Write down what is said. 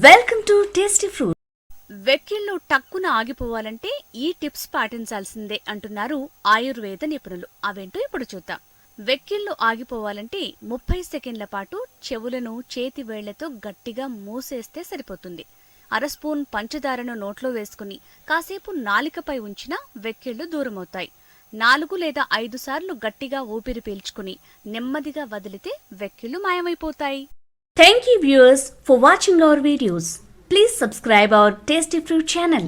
Welcome to tasty fruit. వెక్కిళ్ళు టక్కున ఆగిపోవాలంటే ఈ టిప్స్ పాటించాల్సిందే అంటున్నారు ఆయుర్వేద నిపుణులు. అవేంటో ఇప్పుడు చూద్దాం. వెక్కిళ్ళు ఆగిపోవాలంటే 30 సెకండ్ల పాటు చెవులను చేతి వేళ్లతో గట్టిగా మూసేస్తే సరిపోతుంది. అర స్పూన్ పంచదారను నోట్లో వేసుకుని కాసేపు నాలికపై ఉంచినా వెక్కిళ్ళు దూరమవుతాయి. 4 లేదా 5 సార్లు గట్టిగా ఊపిరి పీల్చుకుని నెమ్మదిగా వదిలితే వెక్కిళ్ళు మాయమైపోతాయి. Thank you viewers for watching our videos. Please subscribe our Tasty Fruit channel.